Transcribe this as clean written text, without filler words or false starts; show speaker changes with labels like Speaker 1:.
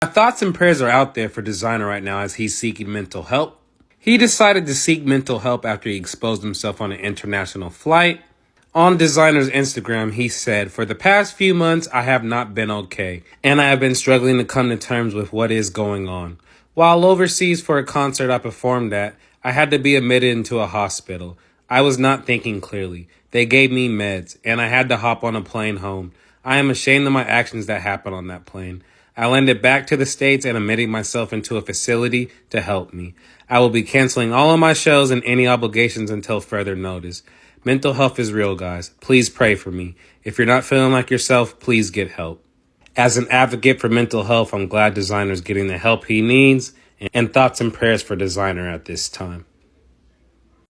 Speaker 1: My thoughts and prayers are out there for Desiigner right now as he's seeking mental help. He decided to seek mental help after he exposed himself on an international flight. On Desiigner's Instagram, he said, "For the past few months, I have not been okay, and I have been struggling to come to terms with what is going on. While overseas for a concert I performed at, I had to be admitted into a hospital. I was not thinking clearly. They gave me meds, and I had to hop on a plane home. I am ashamed of my actions that happened on that plane. I landed back to the States and admitting myself into a facility to help me. I will be canceling all of my shows and any obligations until further notice. Mental health is real, guys. Please pray for me. If you're not feeling like yourself, please get help." As an advocate for mental health, I'm glad Desiigner's getting the help he needs, and thoughts and prayers for Desiigner at this time.